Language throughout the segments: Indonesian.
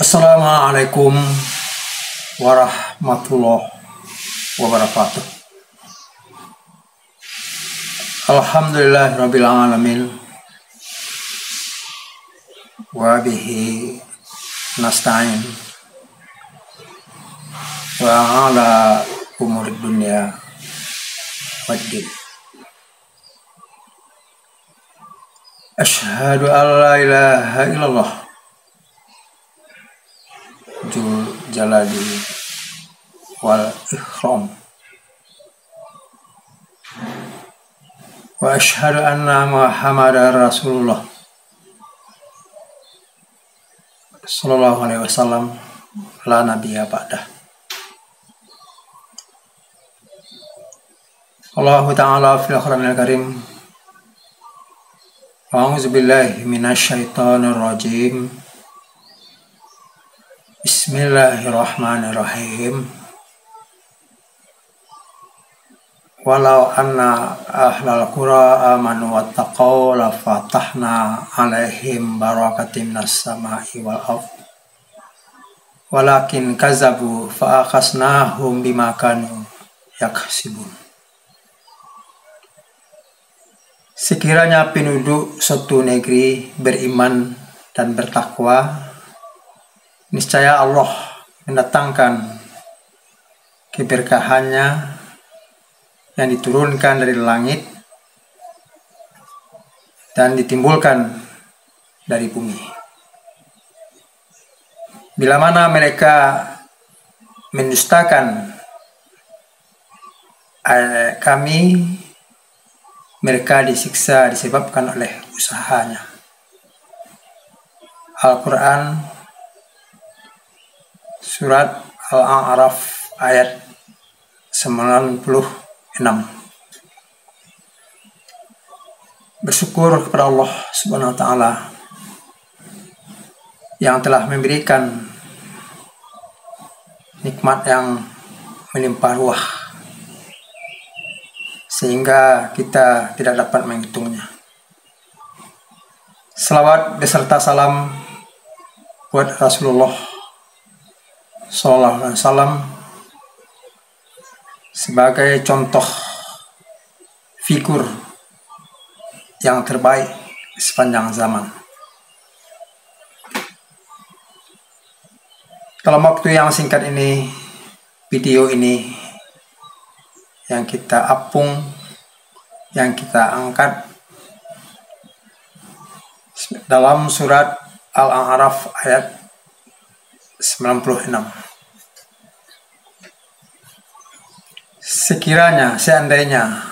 Assalamualaikum warahmatullahi wabarakatuh. Alhamdulillahirabbil alamin. Wa bihi nasta'in. Wa ala umurid dunya waddin. Asyhadu an la ilaha illallah Jul jalali wal ikram. Wa asyhadu anna Muhammadar Rasulullah sallallahu alaihi wasallam la nabiyya ba'dah. Allahu ta'ala fil Qur'anil Karim. A'udzu billahi minasyaitonir rajim. Bismillahirrahmanirrahim. Walau anna ahlal qura amanu wattaqaw la fatahna alaihim barakatim minas sama'i wal ardh. Walakin kazabu fa akhasnahum bima kanu yaksibun. Sekiranya penduduk suatu negeri beriman dan bertakwa, niscaya Allah mendatangkan keberkahannya yang diturunkan dari langit dan ditimbulkan dari bumi. Bila mana mereka mendustakan kami, mereka disiksa disebabkan oleh usahanya. Al-Quran Surat Al-A'raf ayat 96. Bersyukur kepada Allah Subhanahu wa Ta'ala yang telah memberikan nikmat yang melimpah ruah sehingga kita tidak dapat menghitungnya. Selawat beserta salam buat Rasulullah sallallahu alaihi wasallam sebagai contoh figur yang terbaik sepanjang zaman. Dalam waktu yang singkat ini, video ini yang kita apung, yang kita angkat dalam surat Al-A'raf ayat 96. Seandainya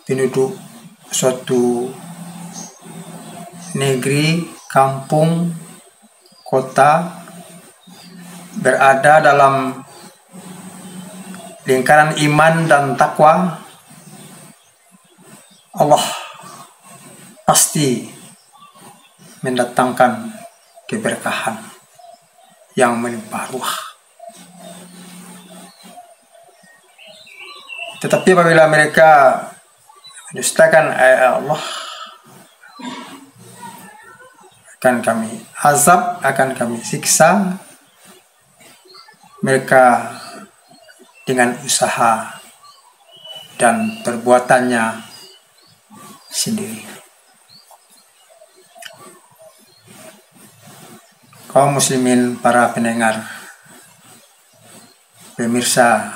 penduduk suatu negeri, kampung, kota berada dalam lingkaran iman dan takwa, Allah pasti mendatangkan keberkahan yang melimpah ruah. Tetapi apabila mereka mendustakan ayat Allah, akan kami azab, akan kami siksa mereka dengan usaha dan perbuatannya sendiri. Kaum muslimin, para pendengar, pemirsa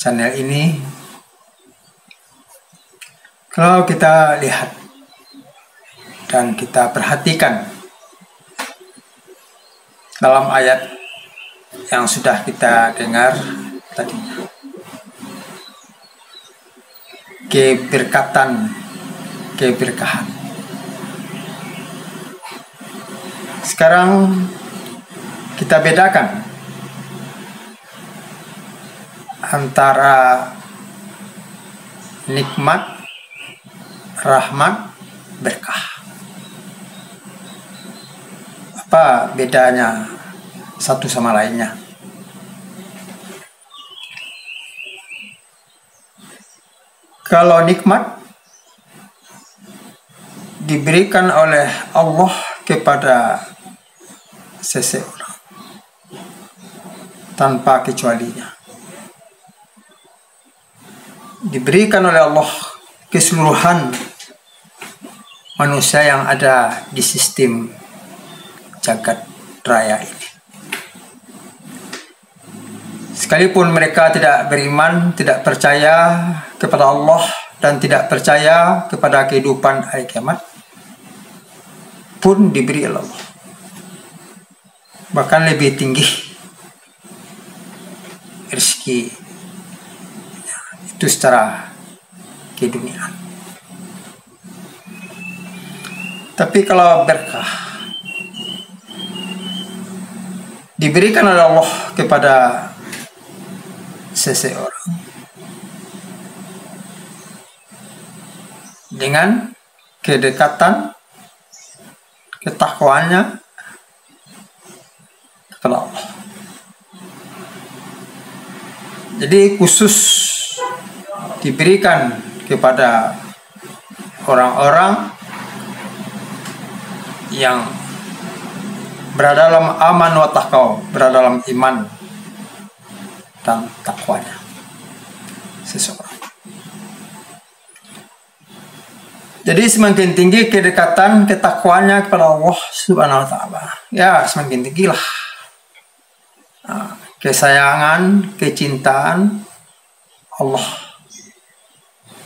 channel ini, kalau kita lihat dan kita perhatikan dalam ayat yang sudah kita dengar tadi, keberkahan. Sekarang kita bedakan antara nikmat, rahmat, berkah. Apa bedanya satu sama lainnya? Kalau nikmat diberikan oleh Allah kepada seseorang tanpa kecualinya. Diberikan oleh Allah keseluruhan manusia yang ada di sistem jagat raya ini. Sekalipun mereka tidak beriman, tidak percaya kepada Allah, dan tidak percaya kepada kehidupan hari kiamat, pun diberi oleh Allah. Bahkan lebih tinggi rezeki itu secara keduniaan. Tapi kalau berkah diberikan oleh Allah kepada seseorang dengan kedekatan, ketakwaannya kepada Allah. Jadi khusus diberikan kepada orang-orang yang berada dalam aman wa taqwa, berada dalam iman dan takwanya seseorang. Jadi semakin tinggi kedekatan, ketakwaannya kepada Allah Subhanahu wa Ta'ala, ya semakin tinggilah kesayangan, kecintaan Allah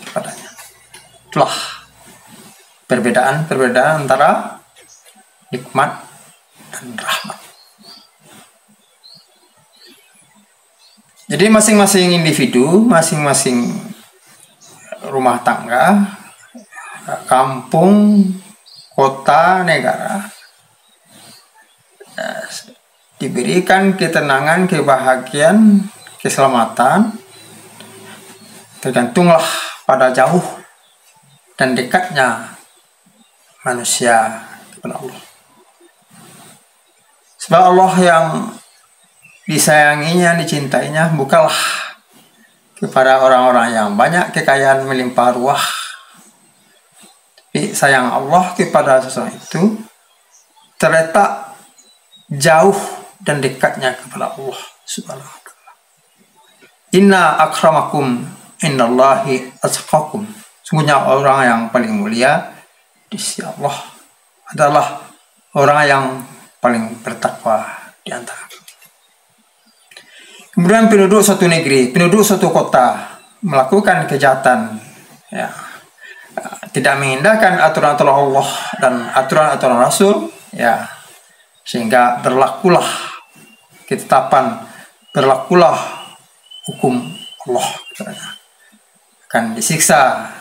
kepadanya. Itulah perbedaan antara nikmat dan rahmat. Jadi masing-masing individu, masing-masing rumah tangga, kampung, kota, negara diberikan ketenangan, kebahagiaan, keselamatan, tergantunglah pada jauh dan dekatnya manusia kepada Allah. Sebab Allah yang disayanginya, dicintainya bukanlah kepada orang-orang yang banyak kekayaan melimpah ruah, tapi sayang Allah kepada seseorang itu terletak jauh dan dekatnya kepada Allah Subhanahu wa Ta'ala. Inna akramakum innallahi atqakum. Sungguhnya orang yang paling mulia di sisi Allah adalah orang yang paling bertakwa di antara kami. Kemudian penduduk suatu negeri, penduduk suatu kota melakukan kejahatan, ya, tidak mengindahkan aturan-aturan Allah dan aturan-aturan Rasul, ya, sehingga berlakulah ketetapan, berlakulah hukum Allah, akan disiksa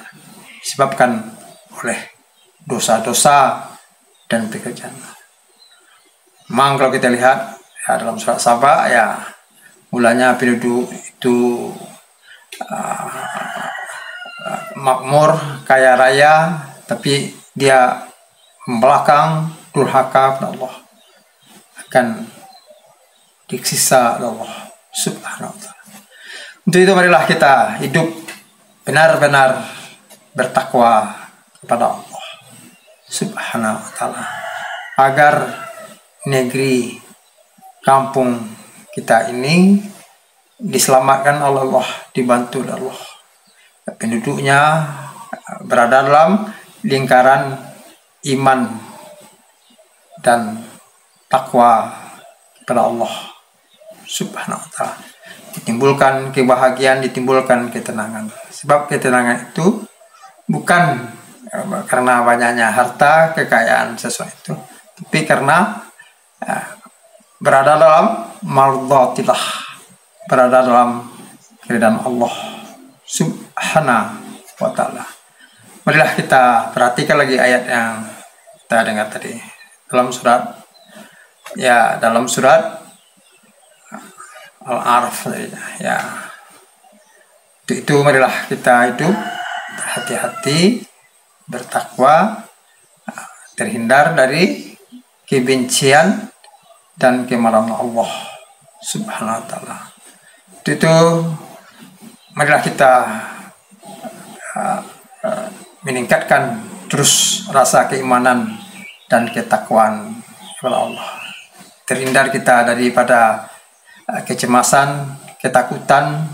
disebabkan oleh dosa-dosa dan pekerjaan. Memang kalau kita lihat ya, dalam surat Saba, ya, mulanya penduduk itu makmur, kaya raya, tapi dia membelakang, durhaka kepada Allah, akan disiksa oleh Allah Subhanahu wa Ta'ala. Untuk itu marilah kita hidup benar-benar bertakwa kepada Allah Subhanahu wa Ta'ala, agar negeri, kampung kita ini diselamatkan oleh Allah, dibantu oleh Allah, penduduknya berada dalam lingkaran iman dan takwa kepada Allah Subhanahu wa Ta'ala, ditimbulkan kebahagiaan, ditimbulkan ketenangan. Sebab ketenangan itu bukan karena banyaknya harta, kekayaan sesuatu itu, tapi karena berada dalam mardhatillah, berada dalam keridhaan Allah Subhanahu wa Ta'ala. Marilah kita perhatikan lagi ayat yang kita dengar tadi dalam surat Al-A'raf, ya. Itu marilah kita hidup berhati-hati, bertakwa, terhindar dari kebencian dan kemarahan Allah Subhanahu wa Ta'ala. Itu marilah kita meningkatkan terus rasa keimanan dan ketakwaan kepada Allah. terhindar kita daripada kecemasan, ketakutan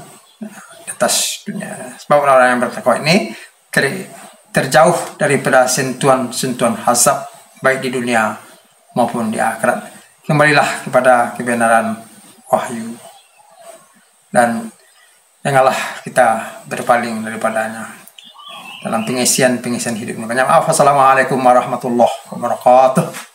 atas dunia. Sebab orang yang bertakwa ini terjauh daripada sentuhan hasad baik di dunia maupun di akhirat. Kembalilah kepada kebenaran wahyu dan janganlah kita berpaling daripadanya dalam pengisian hidup ini. Banyak maaf. Assalamualaikum warahmatullahi wabarakatuh.